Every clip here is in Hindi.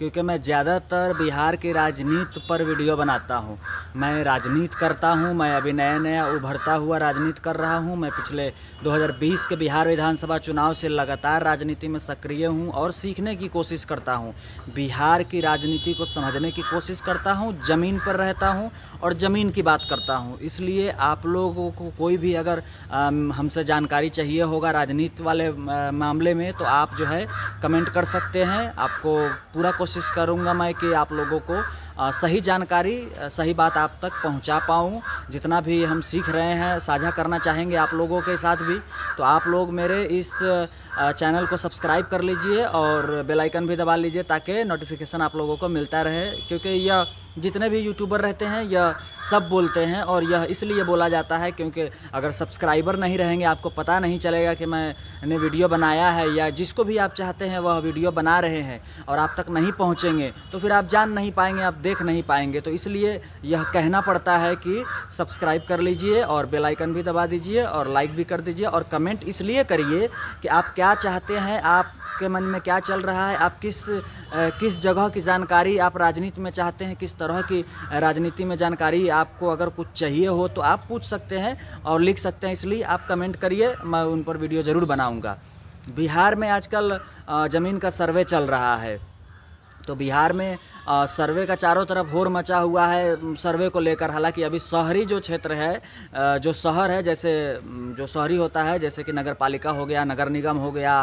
क्योंकि मैं ज़्यादातर बिहार की राजनीति पर वीडियो बनाता हूँ। मैं राजनीति करता हूँ, मैं अभी नया नया उभरता हुआ राजनीति कर रहा हूँ। मैं पिछले 2020 के बिहार विधानसभा चुनाव से लगातार राजनीति में सक्रिय हूँ और सीखने की कोशिश करता हूँ। बिहार की राजनीति को समझने की कोशिश करता हूँ, ज़मीन पर रहता हूँ और ज़मीन की बात करता हूँ। इसलिए आप लोगों को कोई भी अगर हमसे जानकारी चाहिए होगा राजनीति वाले मामले में, तो आप जो है कमेंट कर सकते हैं। आपको पूरा कोशिश करूँगा मैं कि आप लोगों को सही जानकारी, सही बात आप तक पहुंचा पाऊं। जितना भी हम सीख रहे हैं साझा करना चाहेंगे आप लोगों के साथ भी। तो आप लोग मेरे इस चैनल को सब्सक्राइब कर लीजिए और बेल आइकन भी दबा लीजिए ताकि नोटिफिकेशन आप लोगों को मिलता रहे। क्योंकि यह जितने भी यूट्यूबर रहते हैं यह सब बोलते हैं, और यह इसलिए बोला जाता है क्योंकि अगर सब्सक्राइबर नहीं रहेंगे आपको पता नहीं चलेगा कि मैंने वीडियो बनाया है, या जिसको भी आप चाहते हैं वह वीडियो बना रहे हैं और आप तक नहीं पहुंचेंगे तो फिर आप जान नहीं पाएंगे, आप देख नहीं पाएंगे। तो इसलिए यह कहना पड़ता है कि सब्सक्राइब कर लीजिए और बेल आइकन भी दबा दीजिए और लाइक भी कर दीजिए। और कमेंट इसलिए करिए कि आप क्या चाहते हैं, आपके मन में क्या चल रहा है, आप किस जगह की जानकारी आप राजनीति में चाहते हैं, किस तरह की राजनीति में जानकारी आपको अगर कुछ चाहिए हो तो आप पूछ सकते हैं और लिख सकते हैं। इसलिए आप कमेंट करिए, मैं उन पर वीडियो ज़रूर बनाऊंगा। बिहार में आजकल ज़मीन का सर्वे चल रहा है, तो बिहार में सर्वे का चारों तरफ होड़ मचा हुआ है सर्वे को लेकर। हालांकि अभी शहरी जो क्षेत्र है, जो शहर है, जैसे जो शहरी होता है, जैसे कि नगर पालिका हो गया, नगर निगम हो गया,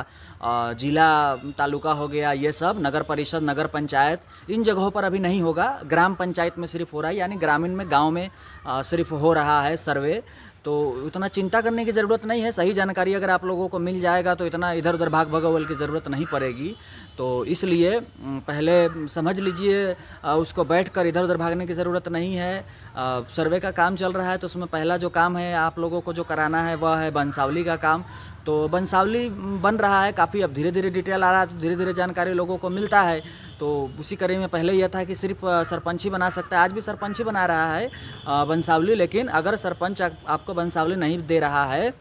जिला तालुका हो गया, ये सब नगर परिषद, नगर पंचायत, इन जगहों पर अभी नहीं होगा। ग्राम पंचायत में सिर्फ हो रहा है, यानी ग्रामीण में, गाँव में सिर्फ हो रहा है सर्वे। तो उतना चिंता करने की ज़रूरत नहीं है। सही जानकारी अगर आप लोगों को मिल जाएगा तो इतना इधर उधर भाग भगवल की ज़रूरत नहीं पड़ेगी। तो इसलिए पहले समझ लीजिए, उसको बैठकर इधर उधर भागने की ज़रूरत नहीं है। सर्वे का काम चल रहा है तो उसमें पहला जो काम है आप लोगों को जो कराना है वह है वंशावली का काम। तो वंशावली बन रहा है काफ़ी, अब धीरे धीरे डिटेल आ रहा है, तो धीरे धीरे जानकारी लोगों को मिलता है। तो उसी कड़ी में पहले यह था कि सिर्फ सरपंच ही बना सकता है, आज भी सरपंच ही बना रहा है वंशावली। लेकिन अगर सरपंच आपको वंशावली नहीं दे रहा है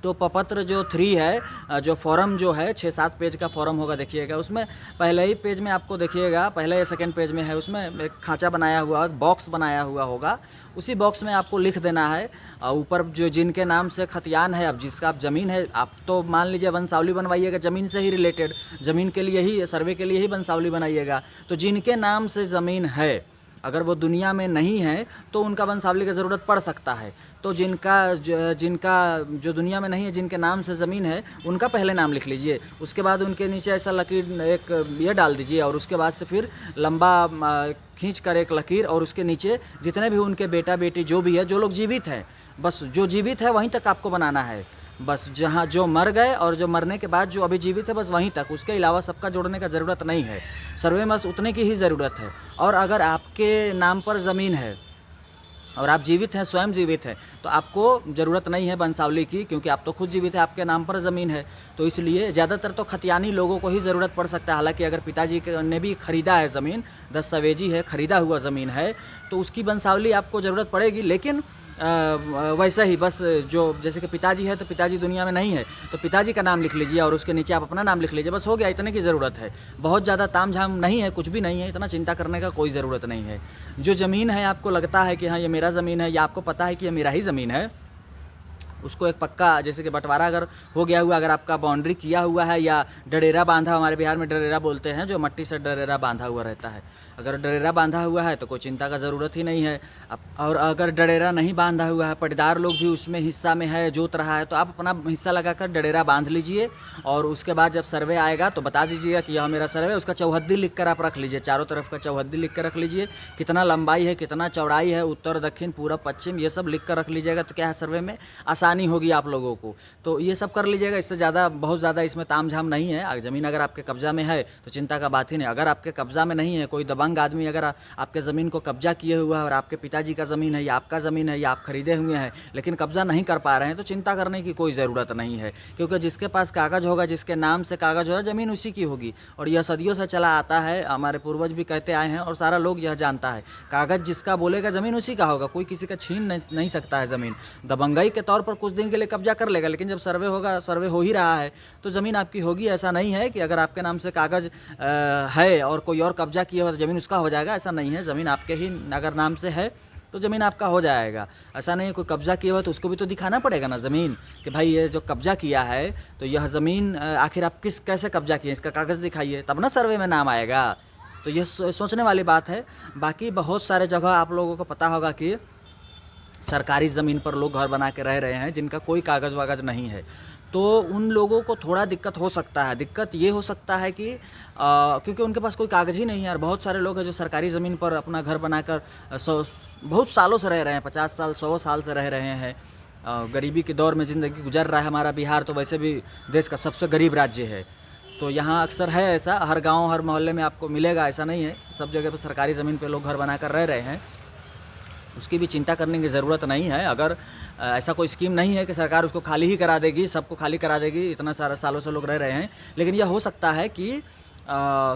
तो प्रपत्र जो 3 है, जो फॉर्म जो है 6-7 पेज का फॉर्म होगा, देखिएगा उसमें पहले ही पेज में आपको देखिएगा, पहले या सेकंड पेज में है, उसमें एक खांचा बनाया हुआ, बॉक्स बनाया हुआ होगा। उसी बॉक्स में आपको लिख देना है ऊपर जो जिनके नाम से खतियान है, अब जिसका आप ज़मीन है, आप तो मान लीजिए वंशावली बनवाइएगा ज़मीन से ही रिलेटेड, ज़मीन के लिए ही, सर्वे के लिए ही वंशावली बनाइएगा। तो जिनके नाम से ज़मीन है, अगर वो दुनिया में नहीं है तो उनका वंशावली की ज़रूरत पड़ सकता है। तो जिनका जो दुनिया में नहीं है, जिनके नाम से ज़मीन है, उनका पहले नाम लिख लीजिए। उसके बाद उनके नीचे ऐसा लकीर एक ये डाल दीजिए, और उसके बाद से फिर लंबा खींच कर एक लकीर, और उसके नीचे जितने भी उनके बेटा बेटी जो भी है, जो लोग जीवित हैं, बस जो जीवित है वहीं तक आपको बनाना है। बस जहाँ जो मर गए और जो मरने के बाद जो अभी जीवित है, बस वहीं तक, उसके अलावा सबका जोड़ने का ज़रूरत नहीं है। सर्वे में बस उतने की ही ज़रूरत है। और अगर आपके नाम पर ज़मीन है और आप जीवित हैं, स्वयं जीवित हैं, तो आपको ज़रूरत नहीं है वंशावली की, क्योंकि आप तो खुद जीवित है, आपके नाम पर ज़मीन है। तो इसलिए ज़्यादातर तो खतियानी लोगों को ही ज़रूरत पड़ सकता है। हालांकि अगर पिताजी ने भी ख़रीदा है ज़मीन, दस्तावेजी है, ख़रीदा हुआ ज़मीन है, तो उसकी वंशावली आपको ज़रूरत पड़ेगी। लेकिन वैसा ही बस जो जैसे कि पिताजी है तो पिताजी दुनिया में नहीं है तो पिताजी का नाम लिख लीजिए और उसके नीचे आप अपना नाम लिख लीजिए, बस हो गया। इतने की ज़रूरत है, बहुत ज़्यादा तामझाम नहीं है, कुछ भी नहीं है, इतना चिंता करने का कोई ज़रूरत नहीं है। जो ज़मीन है आपको लगता है कि हाँ ये मेरा ज़मीन है, या आपको पता है कि ये मेरा ही ज़मीन है, उसको एक पक्का, जैसे कि बंटवारा अगर हो गया हुआ, अगर आपका बाउंड्री किया हुआ है या डरेरा बांधा, हमारे बिहार में डरेरा बोलते हैं, जो मट्टी से डरेरा बांधा हुआ रहता है, अगर डरेरा बांधा हुआ है तो कोई चिंता का ज़रूरत ही नहीं है। और अगर डरेरा नहीं बांधा हुआ है, पट्टेदार लोग भी उसमें हिस्सा में है, जोत रहा है, तो आप अपना हिस्सा लगाकर डरेरा बांध लीजिए। और उसके बाद जब सर्वे आएगा तो बता दीजिएगा कि यह मेरा सर्वे है, उसका चौहद्दी लिख कर आप रख लीजिए, चारों तरफ का चौहद्दी लिख कर रख लीजिए, कितना लंबाई है, कितना चौड़ाई है, उत्तर दक्षिण पूर्व पश्चिम, ये सब लिख कर रख लीजिएगा। तो क्या है, सर्वे में आसानी होगी आप लोगों को। तो ये सब कर लीजिएगा, इससे ज़्यादा बहुत ज़्यादा इसमें तामझाम नहीं है। ज़मीन अगर आपके कब्जा में है तो चिंता का बात ही नहीं। अगर आपके कब्जा में नहीं है, कोई दबंग आदमी अगर आपके ज़मीन को कब्जा किए हुआ है और आपके पिताजी का ज़मीन है या आपका ज़मीन है या आप खरीदे हुए हैं लेकिन कब्जा नहीं कर पा रहे हैं, तो चिंता करने की कोई ज़रूरत नहीं है। क्योंकि जिसके पास कागज़ होगा, जिसके नाम से कागज़ होगा, ज़मीन उसी की होगी। और यह सदियों से चला आता है, हमारे पूर्वज भी कहते आए हैं और सारा लोग यह जानता है, कागज़ जिसका बोलेगा ज़मीन उसी का होगा, कोई किसी का छीन नहीं सकता है ज़मीन। दबंगई के तौर पर कुछ दिन के लिए कब्जा कर लेगा, लेकिन जब सर्वे होगा, सर्वे हो ही रहा है तो ज़मीन आपकी होगी। ऐसा नहीं है कि अगर आपके नाम से कागज़ है और कोई और कब्जा किया हो तो ज़मीन उसका हो जाएगा, ऐसा नहीं है। ज़मीन आपके ही अगर नाम से है तो ज़मीन आपका हो जाएगा। ऐसा नहीं है कोई कब्जा किया हुआ तो उसको भी तो दिखाना पड़ेगा ना ज़मीन, कि भाई ये जो कब्जा किया है तो यह ज़मीन आखिर आप कैसे कब्जा किए, इसका कागज़ दिखाइए, तब ना सर्वे में नाम आएगा। तो ये सोचने वाली बात है। बाकी बहुत सारे जगह आप लोगों को पता होगा कि सरकारी ज़मीन पर लोग घर बना के रह रहे हैं जिनका कोई कागज़ वागज़ नहीं है, तो उन लोगों को थोड़ा दिक्कत हो सकता है। दिक्कत ये हो सकता है कि क्योंकि उनके पास कोई कागज़ ही नहीं है। और बहुत सारे लोग हैं जो सरकारी ज़मीन पर अपना घर बनाकर बहुत सालों से रह रहे हैं, 50 साल 100 साल से रह रहे हैं। गरीबी के दौर में ज़िंदगी गुजर रहा है। हमारा बिहार तो वैसे भी देश का सबसे गरीब राज्य है, तो यहाँ अक्सर है ऐसा, हर गाँव हर मोहल्ले में आपको मिलेगा, ऐसा नहीं है। सब जगह पर सरकारी ज़मीन पर लोग घर बनाकर रह रहे हैं, उसकी भी चिंता करने की ज़रूरत नहीं है। अगर ऐसा कोई स्कीम नहीं है कि सरकार उसको खाली ही करा देगी, सबको खाली करा देगी, इतना सारा सालों से लोग रह रहे हैं। लेकिन यह हो सकता है कि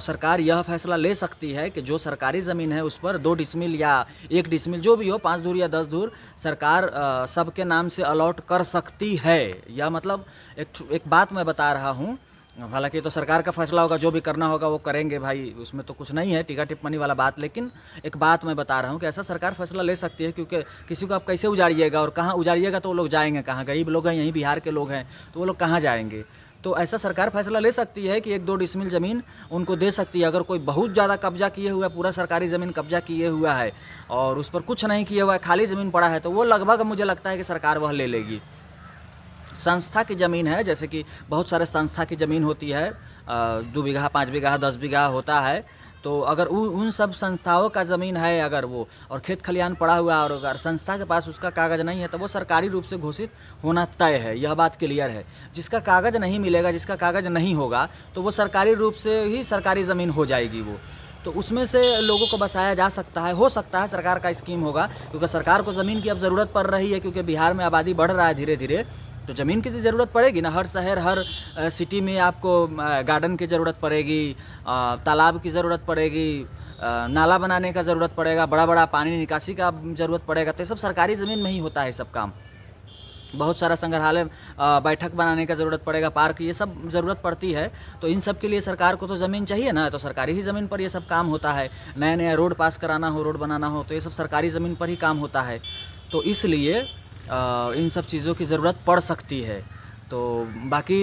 सरकार यह फैसला ले सकती है कि जो सरकारी ज़मीन है उस पर 2 डिसमिल या 1 डिसमिल जो भी हो, 5 धूर या 10 धूर सरकार सबके नाम से अलॉट कर सकती है। यह मतलब एक बात मैं बता रहा हूँ, हालांकि तो सरकार का फैसला होगा, जो भी करना होगा वो करेंगे भाई, उसमें तो कुछ नहीं है टीका टिप्पणी वाला बात। लेकिन एक बात मैं बता रहा हूँ कि ऐसा सरकार फैसला ले सकती है, क्योंकि किसी को आप कैसे उजाड़िएगा और कहाँ उजाड़िएगा, तो वो लोग जाएंगे कहाँ? गरीब लोग हैं, यहीं बिहार के लोग हैं, तो वो लोग कहाँ जाएंगे? तो ऐसा सरकार फैसला ले सकती है कि 1-2 डिसमिल ज़मीन उनको दे सकती है। अगर कोई बहुत ज़्यादा कब्जा किए हुआ है, पूरा सरकारी ज़मीन कब्जा किए हुआ है और उस पर कुछ नहीं किया हुआ है, खाली ज़मीन पड़ा है, तो वो लगभग मुझे लगता है कि सरकार वह ले लेगी। संस्था की ज़मीन है, जैसे कि बहुत सारे संस्था की ज़मीन होती है, 2 बीघा 5 बीघा 10 बीघा होता है, तो अगर उन सब संस्थाओं का ज़मीन है अगर वो, और खेत खलिहान पड़ा हुआ है और अगर संस्था के पास उसका कागज़ नहीं है, तो वो सरकारी रूप से घोषित होना तय है। यह बात क्लियर है। जिसका कागज़ नहीं मिलेगा, जिसका कागज़ नहीं होगा, तो वो सरकारी रूप से ही सरकारी ज़मीन हो जाएगी वो। तो उसमें से लोगों को बसाया जा सकता है, हो सकता है सरकार का स्कीम होगा, क्योंकि सरकार को ज़मीन की अब ज़रूरत पड़ रही है, क्योंकि बिहार में आबादी बढ़ रहा है धीरे धीरे, तो ज़मीन की तो ज़रूरत पड़ेगी ना। हर शहर हर सिटी में आपको गार्डन की ज़रूरत पड़ेगी, तालाब की ज़रूरत पड़ेगी, नाला बनाने का ज़रूरत पड़ेगा, बड़ा बड़ा पानी निकासी का ज़रूरत पड़ेगा। तो ये सब सरकारी ज़मीन में ही होता है सब काम। बहुत सारा संग्रहालय, बैठक बनाने का ज़रूरत पड़ेगा, पार्क, ये सब ज़रूरत पड़ती है। तो इन सब के लिए सरकार को तो ज़मीन चाहिए ना, तो सरकारी ही ज़मीन पर ये सब काम होता है। नया नया रोड पास कराना हो, रोड बनाना हो, तो ये सब सरकारी ज़मीन पर ही काम होता है। तो इसलिए इन सब चीज़ों की ज़रूरत पड़ सकती है। तो बाकी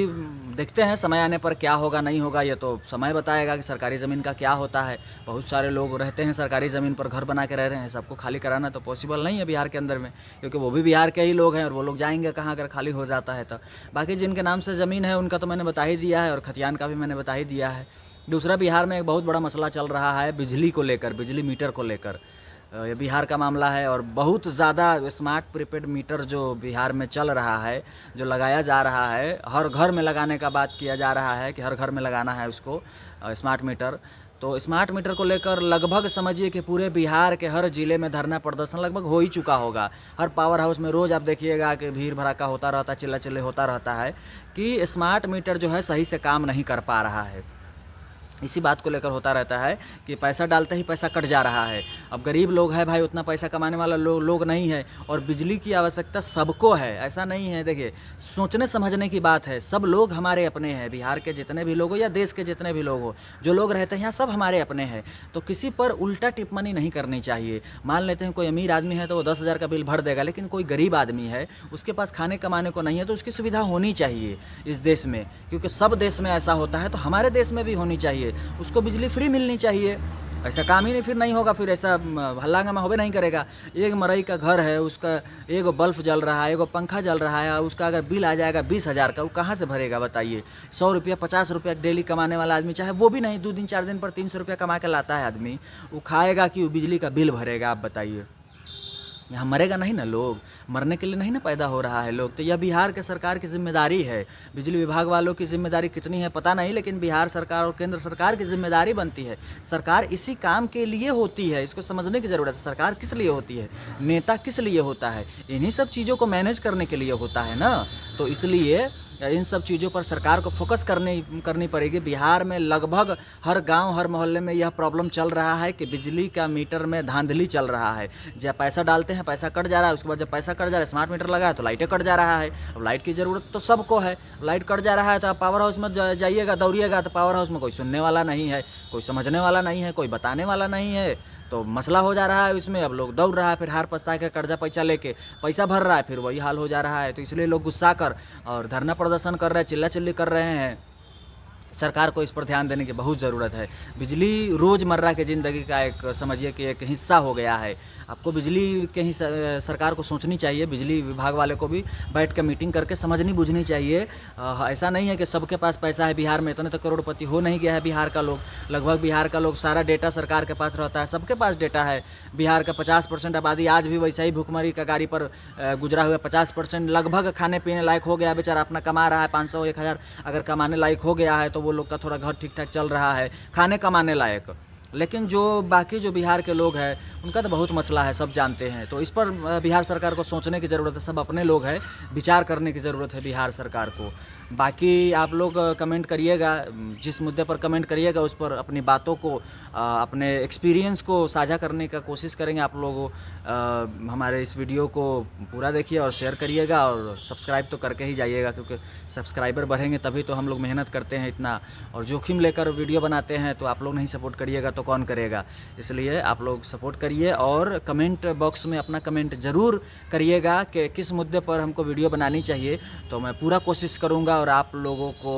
देखते हैं समय आने पर क्या होगा नहीं होगा, ये तो समय बताएगा कि सरकारी ज़मीन का क्या होता है। बहुत सारे लोग रहते हैं सरकारी ज़मीन पर, घर बना के रह रहे हैं, सबको खाली कराना तो पॉसिबल नहीं है बिहार के अंदर में, क्योंकि वो भी बिहार के ही लोग हैं और वो लोग जाएंगे कहाँ अगर खाली हो जाता है तो। बाकी जिनके नाम से ज़मीन है उनका तो मैंने बता ही दिया है, और खतियान का भी मैंने बता ही दिया है। दूसरा, बिहार में एक बहुत बड़ा मसला चल रहा है बिजली को लेकर, बिजली मीटर को लेकर। ये बिहार का मामला है, और बहुत ज़्यादा स्मार्ट प्रीपेड मीटर जो बिहार में चल रहा है, जो लगाया जा रहा है, हर घर में लगाने का बात किया जा रहा है कि हर घर में लगाना है उसको स्मार्ट मीटर। तो स्मार्ट मीटर को लेकर लगभग समझिए कि पूरे बिहार के हर ज़िले में धरना प्रदर्शन लगभग हो ही चुका होगा। हर पावर हाउस में रोज़ आप देखिएगा कि भीड़ भड़ाका होता रहता है, चिल्ला चिल्ली होता रहता है कि स्मार्ट मीटर जो है सही से काम नहीं कर पा रहा है। इसी बात को लेकर होता रहता है कि पैसा डालते ही पैसा कट जा रहा है। अब गरीब लोग हैं भाई, उतना पैसा कमाने वाला लोग नहीं है, और बिजली की आवश्यकता सबको है, ऐसा नहीं है। देखिए, सोचने समझने की बात है। सब लोग हमारे अपने हैं, बिहार के जितने भी लोग हो या देश के जितने भी लोग हो, जो लोग रहते हैं यहाँ सब हमारे अपने हैं। तो किसी पर उल्टा टिप्पणी नहीं करनी चाहिए। मान लेते हैं कोई अमीर आदमी है तो वो 10,000 का बिल भर देगा, लेकिन कोई गरीब आदमी है, उसके पास खाने कमाने को नहीं है, तो उसकी सुविधा होनी चाहिए इस देश में, क्योंकि सब देश में ऐसा होता है, तो हमारे देश में भी होनी चाहिए। उसको बिजली फ्री मिलनी चाहिए। ऐसा काम ही नहीं, फिर नहीं होगा, फिर ऐसा हल्लांगा में होबे नहीं करेगा। एक मरई का घर है, उसका एगो बल्ब जल रहा है, एगो पंखा जल रहा है, उसका अगर बिल आ जाएगा 20,000 का, वो कहाँ से भरेगा बताइए? 100 रुपया 50 रुपया डेली कमाने वाला आदमी, चाहे वो भी नहीं 2 दिन 4 दिन पर 300 रुपया कमा के लाता है आदमी, वो खाएगा कि वो बिजली का बिल भरेगा? आप बताइए। यहाँ मरेगा नहीं ना लोग, मरने के लिए नहीं ना पैदा हो रहा है लोग। तो यह बिहार के सरकार की जिम्मेदारी है। बिजली विभाग वालों की जिम्मेदारी कितनी है पता नहीं, लेकिन बिहार सरकार और केंद्र सरकार की जिम्मेदारी बनती है। सरकार इसी काम के लिए होती है, इसको समझने की ज़रूरत है। सरकार किस लिए होती है, नेता किस लिए होता है? इन्हीं सब चीज़ों को मैनेज करने के लिए होता है ना। तो इसलिए इन सब चीज़ों पर सरकार को फोकस करनी पड़ेगी। बिहार में लगभग हर गांव हर मोहल्ले में यह प्रॉब्लम चल रहा है कि बिजली का मीटर में धांधली चल रहा है। जब पैसा डालते हैं पैसा कट जा रहा है, उसके बाद जब पैसा कट जा रहा है, स्मार्ट मीटर लगा है तो लाइटें कट जा रहा है। अब लाइट की ज़रूरत तो सबको है, लाइट कट जा रहा है तो आप पावर हाउस में जाइएगा, दौड़िएगा तो पावर हाउस में कोई सुनने वाला नहीं है, कोई समझने वाला नहीं है, कोई बताने वाला नहीं है, तो मसला हो जा रहा है इसमें। अब लोग दौड़ रहा है, फिर हार पछता के कर्जा पैसा लेके पैसा भर रहा है, फिर वही हाल हो जा रहा है। तो इसलिए लोग गुस्सा कर और धरना प्रदर्शन कर रहे हैं, चिल्ला चिल्ली कर रहे हैं। सरकार को इस पर ध्यान देने की बहुत ज़रूरत है। बिजली रोज़मर्रा की ज़िंदगी का एक समझिए कि एक हिस्सा हो गया है। आपको बिजली के ही सरकार को सोचनी चाहिए, बिजली विभाग वाले को भी बैठ के मीटिंग करके समझनी बुझनी चाहिए। ऐसा नहीं है कि सबके पास पैसा है बिहार में, इतने तो करोड़पति हो नहीं गया है बिहार का लोग। लगभग बिहार का लोग सारा डेटा सरकार के पास रहता है, सबके पास डेटा है। बिहार का 50% आबादी आज भी वैसा ही भुखमरी का गाड़ी पर गुजरा हुआ। 50% लगभग खाने पीने लायक हो गया, बेचारा अपना कमा रहा है 500 1000 अगर कमाने लायक हो गया है तो वो लोग का थोड़ा घर ठीक ठाक चल रहा है, खाने कमाने लायक। लेकिन जो बाकी जो बिहार के लोग हैं उनका तो बहुत मसला है, सब जानते हैं। तो इस पर बिहार सरकार को सोचने की ज़रूरत है। सब अपने लोग हैं, विचार करने की ज़रूरत है बिहार सरकार को। बाकी आप लोग कमेंट करिएगा, जिस मुद्दे पर कमेंट करिएगा उस पर अपनी बातों को अपने एक्सपीरियंस को साझा करने का कोशिश करेंगे। आप लोग हमारे इस वीडियो को पूरा देखिए और शेयर करिएगा और सब्सक्राइब तो करके ही जाइएगा, क्योंकि सब्सक्राइबर बढ़ेंगे तभी तो हम लोग मेहनत करते हैं इतना और जोखिम लेकर वीडियो बनाते हैं। तो आप लोग नहीं सपोर्ट करिएगा तो कौन करेगा। इसलिए आप लोग सपोर्ट करिए और कमेंट बॉक्स में अपना कमेंट ज़रूर करिएगा कि किस मुद्दे पर हमको वीडियो बनानी चाहिए। तो मैं पूरा कोशिश करूँगा और आप लोगों को